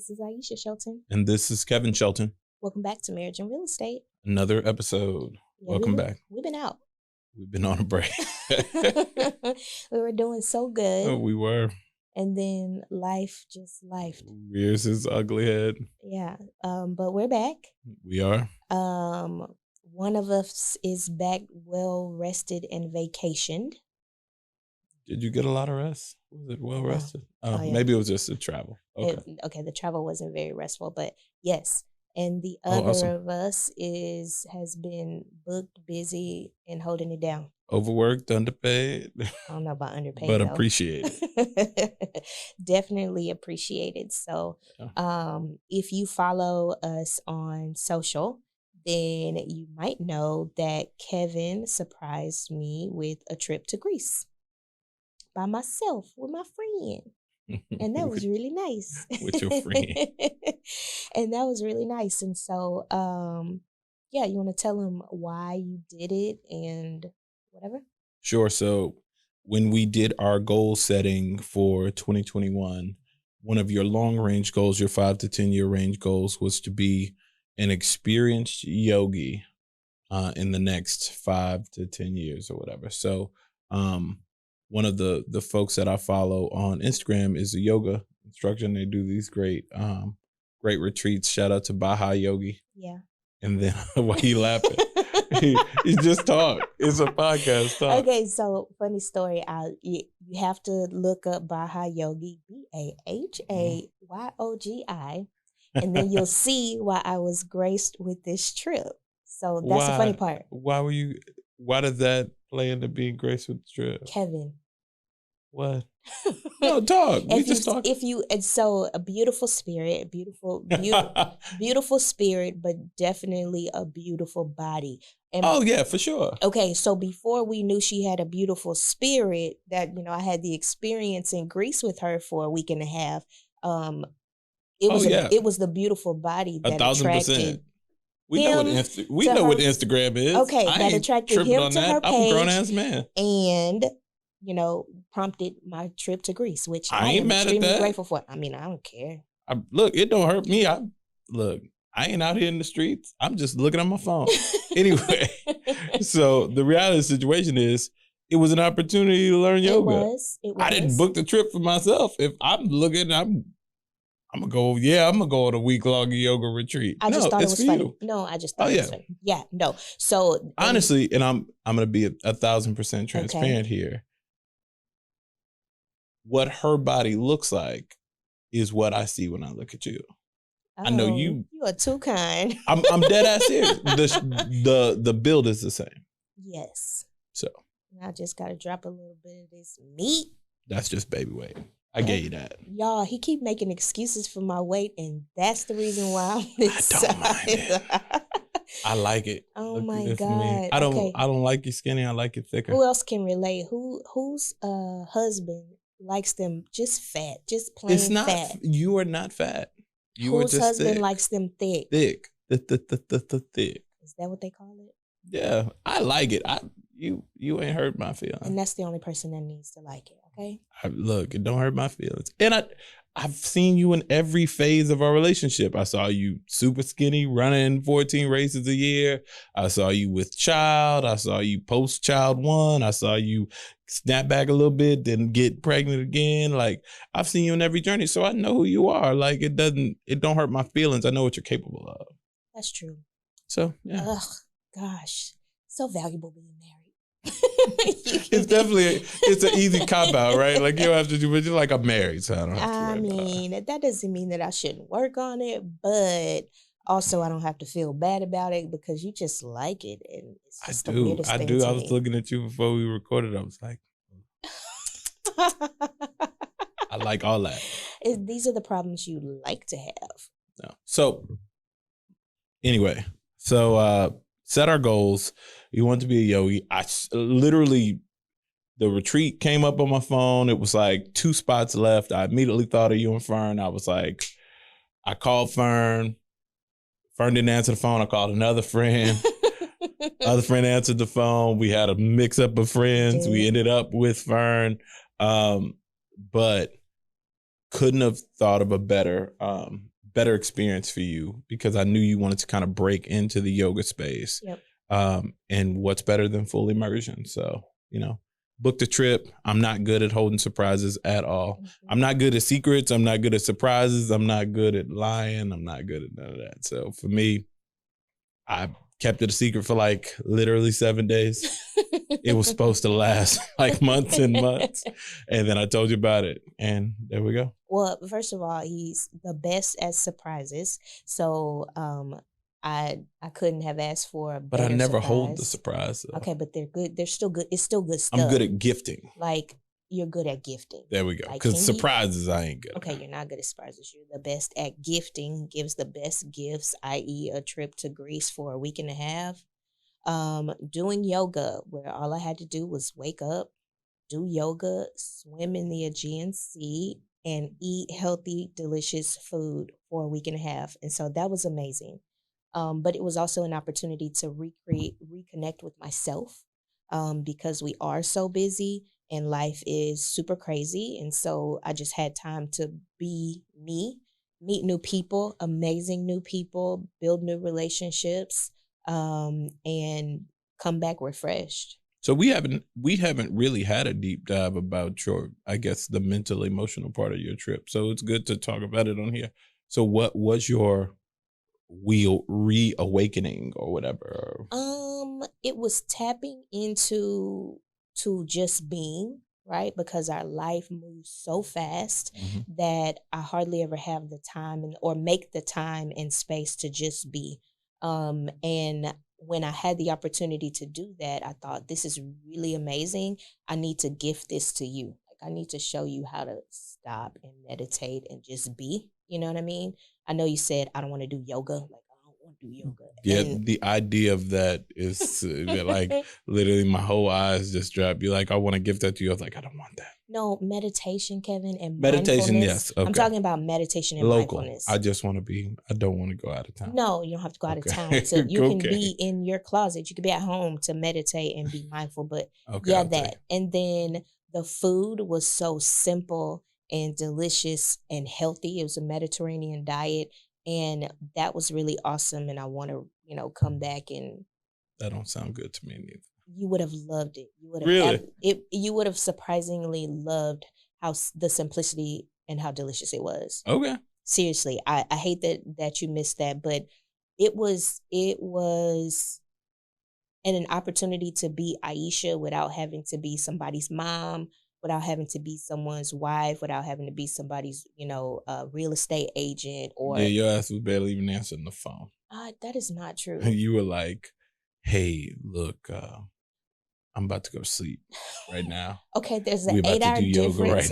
This is Aisha Shelton. And this is Kevin Shelton. Welcome back to Marriage and Real Estate. Another episode. Welcome back. We've been out. We've been on a break. We were doing so good. Oh, we were. And then life just lifed. Rears his ugly head. Yeah. But we're back. We are. One of us is back well rested and vacationed. Did you get a lot of rest? Was it well rested? Oh, yeah. Maybe it was just the travel. Okay. The travel wasn't very restful, but yes. And the other of us has been booked, busy, and holding it down. Overworked, underpaid. I don't know about underpaid, but though. appreciated. Definitely appreciated. So if you follow us on social, then you might know that Kevin surprised me with a trip to Greece by myself with my friend. And that was really nice. With your friend. And that was really nice. And so, you want to tell them why you did it and whatever? Sure. So when we did our goal setting for 2021, one of your long range goals, your 5 to 10 year range goals, was to be an experienced yogi in the next 5 to 10 years or whatever. So one of the folks that I follow on Instagram is a yoga instructor, and they do these great retreats. Shout out to Baha Yogi. Yeah. And then why you laughing? he just talk. It's a podcast talk. Okay, so funny story. You have to look up Baha Yogi, BAHAYOGI, and then you'll see why I was graced with this trip. So that's the funny part. Why did that play into being graced with the trip? Kevin. What? No, talk. Talk. So a beautiful spirit, beautiful spirit, but definitely a beautiful body. And for sure. Okay, so before we knew she had a beautiful spirit, that I had the experience in Greece with her for a week and a half. It was the beautiful body that 1,000%. We know what Instagram is. Okay, that attracted him to her page. I'm a grown ass man. And prompted my trip to Greece, which I am extremely grateful for. I mean, I don't care. Look, it don't hurt me. I ain't out here in the streets. I'm just looking at my phone. Anyway, so the reality of the situation is, it was an opportunity to learn yoga. It was. I didn't book the trip for myself. If I'm looking, I'm gonna go. Yeah, I'm gonna go on a week-long yoga retreat. I just thought it was funny. No, I just thought it was funny. Yeah, no. So honestly, and I'm gonna be 1,000% transparent here. What her body looks like is what I see when I look at you. I know you. You are too kind. I'm dead ass serious. The build is the same. Yes. So I just gotta drop a little bit of this meat. That's just baby weight. I gave you that. Y'all, he keep making excuses for my weight, and that's the reason why I'm this size. I don't mind it. I like it. Oh my God. I don't like you skinny. I like it thicker. Who else can relate? Whose husband likes them just fat, just plain fat? You are not fat. Whose husband likes them thick? Thick. Thick. Is that what they call it? Yeah, I like it. You ain't hurt my feelings. And that's the only person that needs to like it, okay? Look, it don't hurt my feelings. And I've seen you in every phase of our relationship. I saw you super skinny, running 14 races a year. I saw you with child. I saw you post-child one. I saw you snap back a little bit, then get pregnant again. Like, I've seen you in every journey, so I know who you are. Like, it don't hurt my feelings. I know what you're capable of. That's true. So, yeah. Ugh, gosh. So valuable being married. It's an easy cop-out, right? Like, you don't have to do, but you're like, I'm married, so I don't have to worry about it. That doesn't mean that I shouldn't work on it, but also I don't have to feel bad about it because you just like it. And it's just the weirdest thing to me. I was looking at you before we recorded. I was like, I like all that. These are the problems you like to have. No. So, anyway, set our goals. You want to be a yogi. I literally, the retreat came up on my phone. It was like 2 spots left. I immediately thought of you and Fern. I was like, I called Fern. Fern didn't answer the phone. I called another friend. Other friend answered the phone. We had a mix up of friends. We ended up with Fern. But couldn't have thought of a better better experience for you because I knew you wanted to kind of break into the yoga space. Yep. And what's better than full immersion? So, book the trip. I'm not good at holding surprises at all. Mm-hmm. I'm not good at secrets. I'm not good at surprises. I'm not good at lying. I'm not good at none of that. So for me, I kept it a secret for like literally 7 days. It was supposed to last like months and months. And then I told you about it. And there we go. Well, first of all, he's the best at surprises. So I couldn't have asked for a better But I never surprise. hold the surprise. Okay, but they're good. They're still good. It's still good stuff. I'm good at gifting. Like, you're good at gifting. There we go. Because surprises, I ain't good. Okay, you're not good at surprises. You're the best at gifting. Gives the best gifts, i.e. a trip to Greece for a week and a half. Doing yoga, where all I had to do was wake up, do yoga, swim in the Aegean Sea, and eat healthy, delicious food for a week and a half. And so that was amazing. But it was also an opportunity to reconnect with myself, because we are so busy and life is super crazy. And so I just had time to be me, meet new people, amazing new people, build new relationships, and come back refreshed. So we haven't really had a deep dive about your, I guess, the mental, emotional part of your trip. So it's good to talk about it on here. So what was your reawakening or whatever? It was tapping into just being, right? Because our life moves so fast that I hardly ever have the time or make the time and space to just be. And when I had the opportunity to do that, I thought, this is really amazing. I need to gift this to you. Like, I need to show you how to stop and meditate and just be. You know what I mean? I know you said, I don't want to do yoga. Like, I don't want to do yoga. Yeah, the idea of that is like literally my whole eyes just dropped. You're like, I want to gift that to you. I was like, I don't want that. No, meditation, Kevin, and meditation, mindfulness. yes. Okay. I'm talking about meditation and local. Mindfulness. I don't want to go out of town. No, you don't have to go out of town. You can be in your closet. You can be at home to meditate and be mindful. But that. And then the food was so simple and delicious and healthy. It was a Mediterranean diet. And that was really awesome. And I want to, come back and. That don't sound good to me neither. You would have loved it. You would have really? You would have surprisingly loved how the simplicity and how delicious it was. Okay. Seriously, I hate that you missed that, but it was an opportunity to be Aisha without having to be somebody's mom, without having to be someone's wife, without having to be somebody's real estate agent or. Yeah, your ass was barely even answering the phone. That is not true. You were like, "Hey, look, I'm about to go to sleep right now." Okay, there's an 8-hour difference. We're about to do yoga right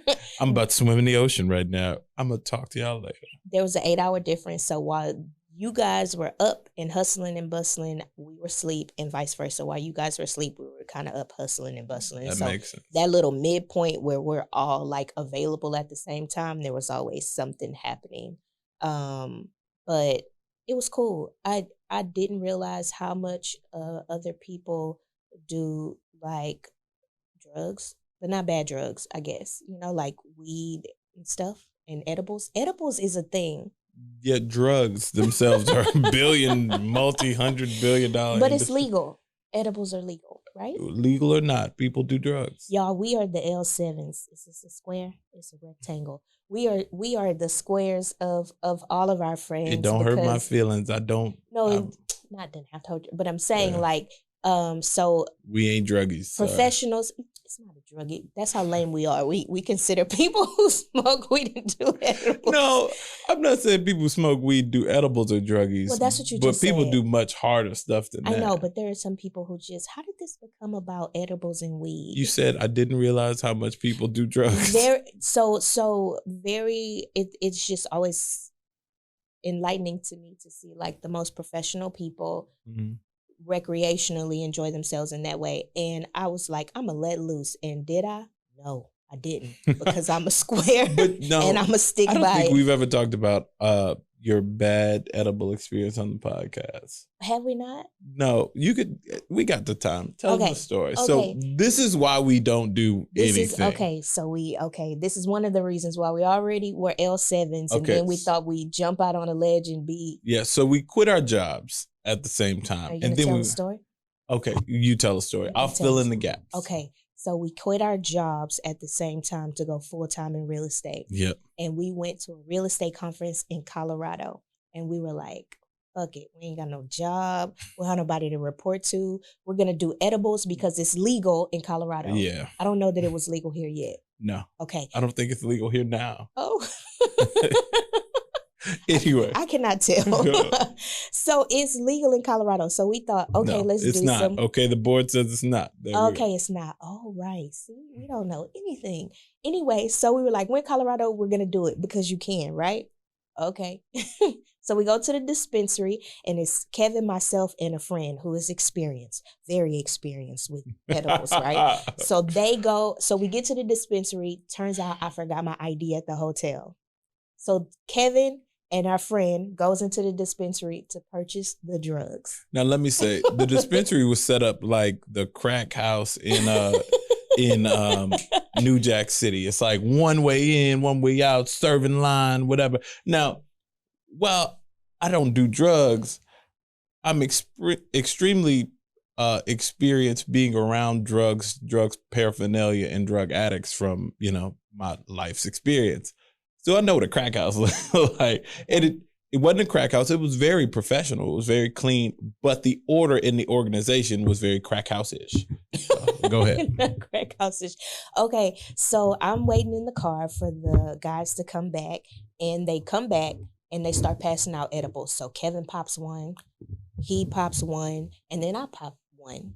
now. I'm about to swim in the ocean right now. I'm going to talk to y'all later. There was an 8-hour difference. So while you guys were up and hustling and bustling, we were asleep, and vice versa. While you guys were asleep, we were kind of up hustling and bustling. That makes sense. That little midpoint where we're all like available at the same time, there was always something happening. But it was cool. I didn't realize how much other people do like drugs, but not bad drugs, I guess. Like weed and stuff and edibles. Edibles is a thing. Yeah, drugs themselves are multi-$100 billion. But it's legal. Edibles are legal, right? Legal or not, people do drugs. Y'all, we are the L7s. Is this a square? It's a rectangle. We are the squares of all of our friends. It don't hurt my feelings. I don't. No, not didn't have told you, but I'm saying so we ain't druggies. Professionals. It's not a druggie. That's how lame we are. We consider people who smoke weed and do edibles. No, I'm not saying people who smoke weed do edibles or druggies. Well, that's what you just said. But people do said. much harder stuff than that. I know, but there are some people who just, how did this become about edibles and weed? You said I didn't realize how much people do drugs. It's just always enlightening to me to see like the most professional people recreationally enjoy themselves in that way. And I was like, I'm going to let loose. And did I? No, I didn't, because I'm a square and I'm a stick by it. I don't think we've ever talked about your bad edible experience on the podcast. Have we not? No, we got the time. Tell them the story. Okay. So this is why we don't do anything. This is one of the reasons why we already were L7s and then we thought we'd jump out on a ledge and be. Yeah, so we quit our jobs at the same time. Are you going to tell the story? Okay, you tell a story. I'll fill in the gaps. Okay, so we quit our jobs at the same time to go full-time in real estate. Yep. And we went to a real estate conference in Colorado. And we were like, fuck it. We ain't got no job. We don't have nobody to report to. We're going to do edibles because it's legal in Colorado. Yeah. I don't know that it was legal here yet. No. Okay. I don't think it's legal here now. Oh. Anyway. I cannot tell. So it's legal in Colorado. So we thought, okay, let's do not. some. Okay, the board says it's not. Okay, it's not. Oh, right. See, we don't know anything. Anyway, so we were like, we're in Colorado, we're going to do it because you can, right? Okay. So we go to the dispensary and it's Kevin, myself, and a friend who is very experienced with edibles, right? So we get to the dispensary. Turns out I forgot my ID at the hotel. So Kevin and our friend goes into the dispensary to purchase the drugs. Now, let me say, the dispensary was set up like the crack house in New Jack City. It's like one way in, one way out, serving line, whatever. Now, while I don't do drugs, I'm extremely experienced being around drugs paraphernalia, and drug addicts from, my life's experience. So I know what a crack house looks like. And it wasn't a crack house. It was very professional. It was very clean. But the order in the organization was very crack house-ish. So, go ahead. Crack house-ish. Okay, so I'm waiting in the car for the guys to come back. And they come back and they start passing out edibles. So Kevin pops one. He pops one. And then I pop one.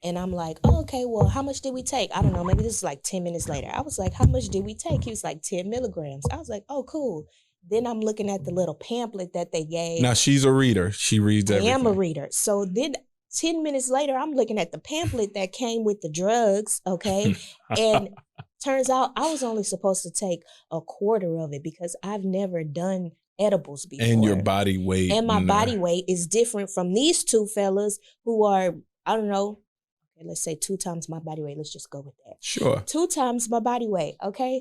And I'm like, oh, okay, well, how much did we take? I don't know. Maybe this is like 10 minutes later. I was like, how much did we take? He was like 10 milligrams. I was like, oh, cool. Then I'm looking at the little pamphlet that they gave. Now, she's a reader. She reads everything. I am a reader. So then 10 minutes later, I'm looking at the pamphlet that came with the drugs, okay? And turns out I was only supposed to take a quarter of it because I've never done edibles before. And your body weight. And my body weight is different from these two fellas who are, I don't know, let's say 2 times my body weight. Let's just go with that. Sure. 2 times my body weight. Okay.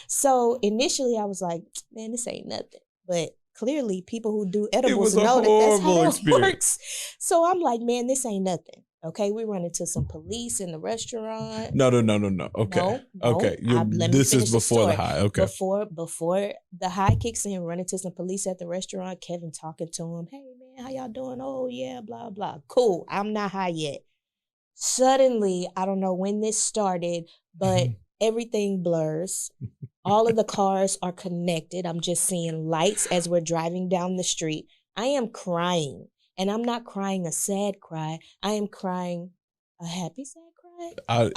So initially I was like, man, this ain't nothing. But clearly people who do edibles know that that's how it works. So I'm like, man, this ain't nothing. Okay. We run into some police in the restaurant. No. Okay. No. Okay. This is before the high. Okay. Before the high kicks in, run into some police at the restaurant. Kevin talking to him. Hey man, how y'all doing? Oh yeah, blah, blah. Cool. I'm not high yet. Suddenly, I don't know when this started, but everything blurs. All of the cars are connected. I'm just seeing lights as we're driving down the street. I am crying, and I'm not crying a sad cry. I am crying a happy sad cry.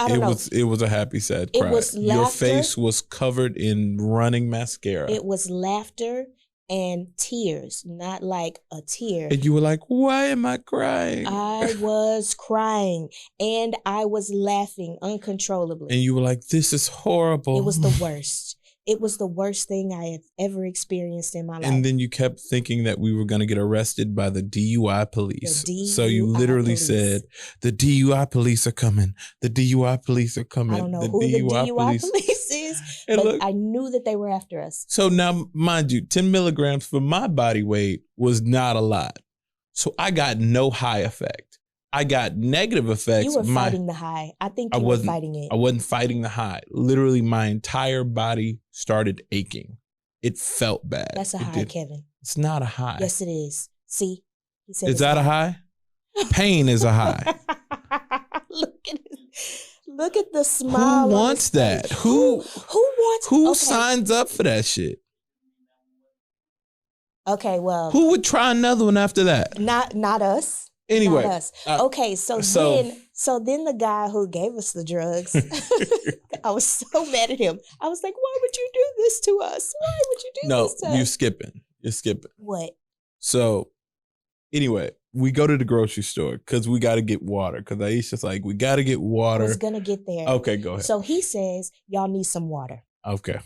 It was a happy sad cry. It was laughter. Your face was covered in running mascara. It was laughter and tears, not like a tear. And you were like, why am I crying? I was crying and I was laughing uncontrollably. And you were like, this is horrible. It was the worst. It was the worst thing I have ever experienced in my life. And then you kept thinking that we were going to get arrested by the DUI police. So you literally said, the DUI police are coming. The DUI police are coming. I don't know who the DUI police is, but look, I knew that they were after us. So now, mind you, 10 milligrams for my body weight was not a lot. So I got no high effect. I got negative effects. You were fighting the high. I think you were fighting it. I wasn't fighting the high. Literally, my entire body started aching. It felt bad. That's a high, Kevin. It's not a high. Yes, it is. See? He said is that a high? Pain is a high. Look at the smile. Who wants that? Who signs up for that shit? Okay, well. Who would try another one after that? Not us. Anyway. Not us. Okay, so then the guy who gave us the drugs, I was so mad at him. I was like, why would you do this to us? Why would you do this to us? No, you're skipping. What? So anyway, we go to the grocery store because we got to get water. Because Aisha's like, we got to get water. I was going to get there. Okay, go ahead. So he says, y'all need some water. Okay.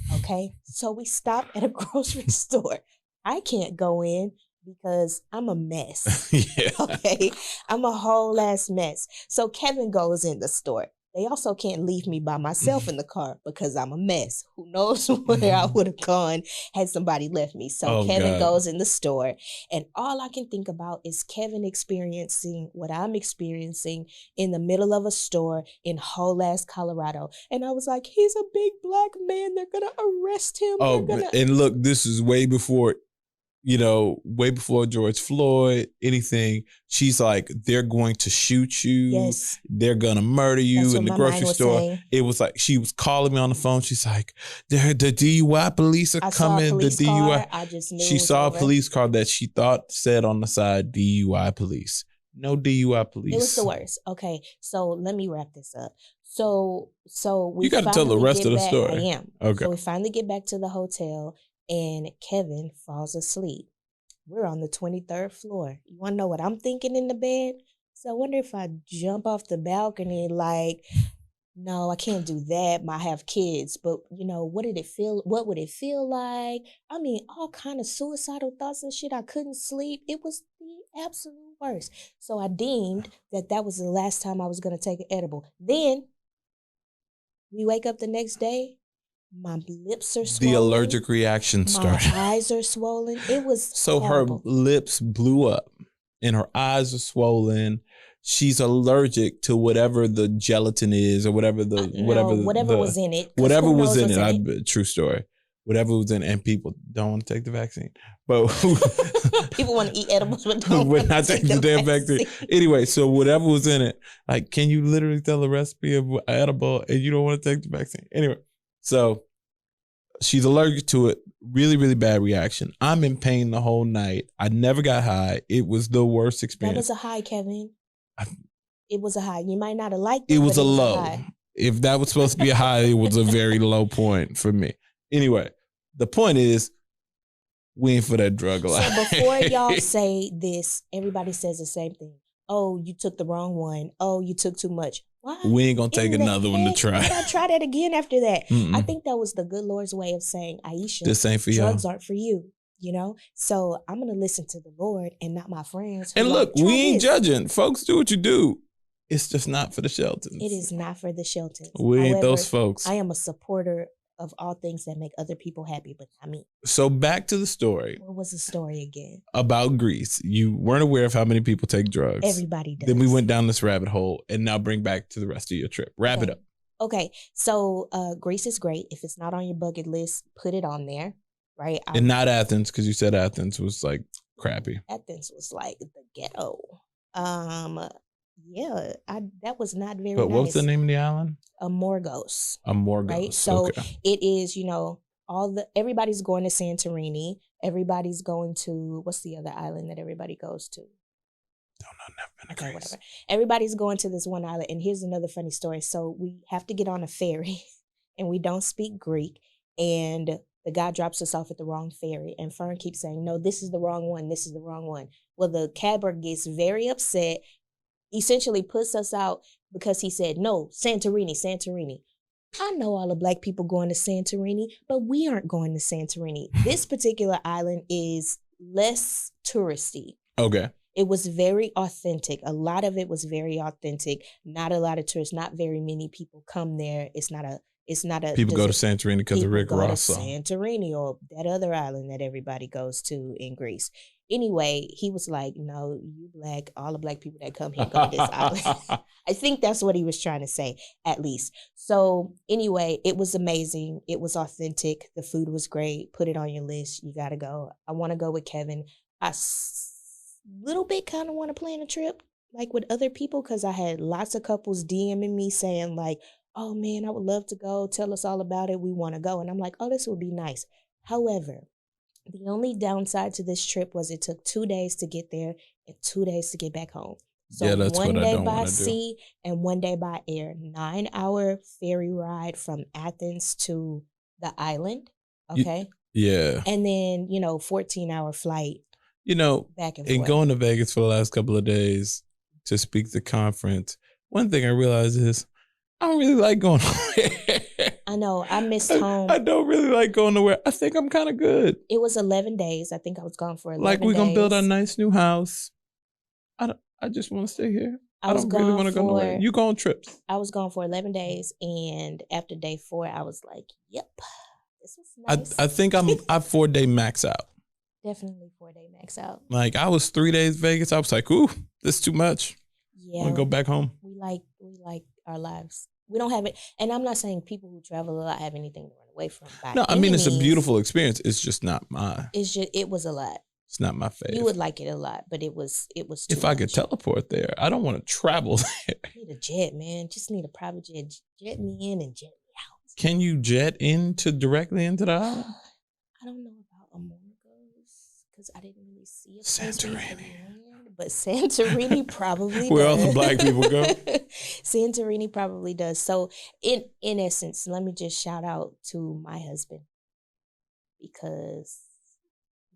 So we stop at a grocery store. I can't go in because I'm a mess. Yeah. Okay. I'm a whole ass mess. So Kevin goes in the store. They also can't leave me by myself in the car because I'm a mess. Who knows where I would have gone had somebody left me. So Oh, Kevin God. goes in the store, and all I can think about is Kevin experiencing what I'm experiencing in the middle of a store in whole ass Colorado. And I was like, he's a big black man. They're going to arrest him. Oh, and look, this is way before, way before George Floyd, anything. She's like, they're going to shoot you. Yes. They're going to murder you. That's in the grocery store. Saying. It was like, she was calling me on the phone. She's like, the DUI police are coming. The DUI. I just knew she saw a police car that she thought said on the side, DUI police. No DUI police. It was the worst. Okay, so let me wrap this up. So we you got to tell the rest of the story. I am. Okay. So we finally get back to the hotel, and Kevin falls asleep. We're on the 23rd floor. You want to know what I'm thinking in the bed? So I wonder if I jump off the balcony, like, no, I can't do that. I have kids, but what would it feel like? I mean, all kind of suicidal thoughts and shit. I couldn't sleep. It was the absolute worst. So I deemed that was the last time I was going to take an edible. Then we wake up the next day. My lips are swollen. The allergic reaction started. My eyes are swollen. It was so horrible. Her lips blew up and her eyes are swollen. She's allergic to whatever the gelatin is or whatever was in it. Whatever was in it. True story. Whatever was in it. And people don't want to take the vaccine. But people want to eat edibles but don't want to take the damn vaccine. Anyway, so whatever was in it, like, can you literally tell the recipe of an edible and you don't want to take the vaccine? Anyway. So she's allergic to it. Really, really bad reaction. I'm in pain the whole night. I never got high. It was the worst experience. That was a high, Kevin. It was a high. You might not have liked it. It was a low. If that was supposed to be a high, it was a very low point for me. Anyway, the point is, we ain't for that drug life. So before y'all say this, everybody says the same thing. Oh, you took the wrong one. Oh, you took too much. Why? We ain't gonna take another one to try. I try that again after that. Mm-mm. I think that was the good Lord's way of saying, Aisha, this ain't for drugs aren't for you. So I'm gonna listen to the Lord and not my friends. And look, we ain't judging. Folks, do what you do. It's just not for the Sheltons. It is not for the Sheltons. We ain't those folks. I am a supporter of all things that make other people happy, but not me. So back to the story. What was the story again? About Greece. You weren't aware of how many people take drugs. Everybody does. Then we went down this rabbit hole, and now bring back to the rest of your trip. Wrap it up. Okay. So Greece is great. If it's not on your bucket list, put it on there, right? And not Athens, because you said Athens was like crappy. Athens was like the ghetto. Yeah, that was not very But nice. what was the name of the island? Amorgos. Amorgos. Right? So it is, everybody's going to Santorini. Everybody's going to, what's the other island that everybody goes to? Don't know, never been to Greece. Whatever. Everybody's going to this one island. And here's another funny story. So we have to get on a ferry and we don't speak Greek. And the guy drops us off at the wrong ferry. And Fern keeps saying, no, this is the wrong one. This is the wrong one. Well, the cabber gets very upset, essentially puts us out because he said, no, Santorini. I know all the black people going to Santorini, but we aren't going to Santorini. This particular island is less touristy. Okay. It was very authentic. A lot of it was very authentic. Not a lot of tourists. Not very many people come there. It's not a. People go to Santorini because of Rick Ross song. Santorini or that other island that everybody goes to in Greece. Anyway, he was like, no, you black, all the black people that come here go to this island. I think that's what he was trying to say, at least. So anyway, it was amazing. It was authentic. The food was great. Put it on your list. You got to go. I want to go with Kevin. I little bit kind of want to plan a trip like with other people because I had lots of couples DMing me saying like, oh man, I would love to go. Tell us all about it. We want to go. And I'm like, oh, this would be nice. However, the only downside to this trip was it took 2 days to get there and 2 days to get back home. So yeah, that's one what I day don't by want to sea and 1 day by air. 9-hour ferry ride from Athens to the island. Okay. Yeah. And then, 14-hour flight. Back and forth. And going to Vegas for the last couple of days to speak the conference, one thing I realized is I don't really like going. I know. I missed home. I don't really like going nowhere. I think I'm kind of good. It was 11 days. I think I was gone for 11 like we're days. gonna build a nice new house. I just want to stay here. I don't really want to go nowhere. You go on trips. I was gone for 11 days, and after day 4, I was like, "Yep, this was nice." I think I'm 4-day max out. Definitely 4-day max out. Like I was 3 days Vegas. I was like, "Ooh, this is too much." Yeah, I want to go back home. We like our lives. We don't have it, and I'm not saying people who travel a lot have anything to run away from. No, I mean it's a beautiful experience. It's just not mine. It was a lot. It's not my favorite. You would like it a lot, but it was too if much. I could teleport there, I don't want to travel there. Need a jet, man. Just need a private jet. Jet me in and jet me out. Can you jet directly into the island? I don't know about Amorgos because I didn't really see a Santorini. But Santorini probably Where does. all the black people go. Santorini probably does. So in essence, let me just shout out to my husband because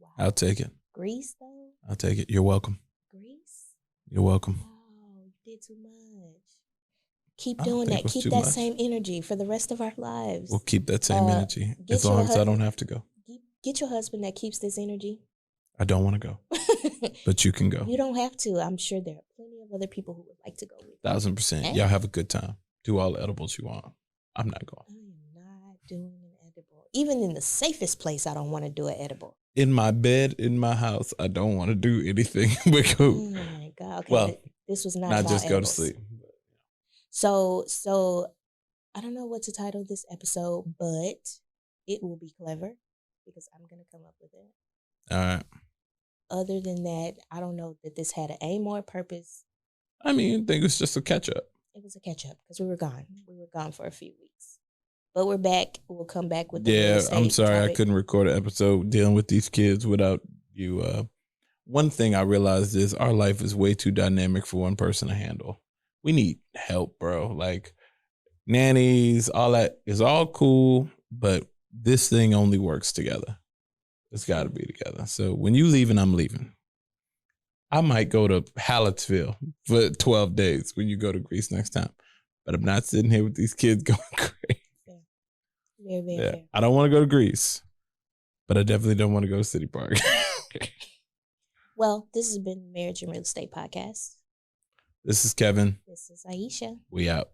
wow. I'll take it. Greece though? I'll take it. You're welcome. Greece? You're welcome. Wow, you did too much. Keep doing that. Keep that same energy for the rest of our lives. We'll keep that same energy as long as I don't have to go. Get your husband that keeps this energy. I don't want to go, but you can go. You don't have to. I'm sure there are plenty of other people who would like to go with you. 1000%. Y'all have a good time. Do all the edibles you want. I'm not going. I am not doing an edible. Even in the safest place, I don't want to do an edible. In my bed, in my house, I don't want to do anything but go. Oh my God. Okay, well, this was not just edibles. Go to sleep. So I don't know what to title this episode, but it will be clever because I'm going to come up with it. All right. Other than that, I don't know that this had an aim or a purpose. I mean, I think it was just a catch up. It was a catch up because we were gone. We were gone for a few weeks. But we're back. We'll come back with the Yeah, I'm sorry topic. I couldn't record an episode dealing with these kids without you. One thing I realized is our life is way too dynamic for one person to handle. We need help, bro. Like nannies, all that is all cool, but this thing only works together. It's got to be together. So when you leaving, I'm leaving. I might go to Hallettsville for 12 days when you go to Greece next time, but I'm not sitting here with these kids going crazy. Very fair. I don't want to go to Greece, but I definitely don't want to go to City Park. Well, this has been Marriage and Real Estate Podcast. This is Kevin. This is Aisha. We out.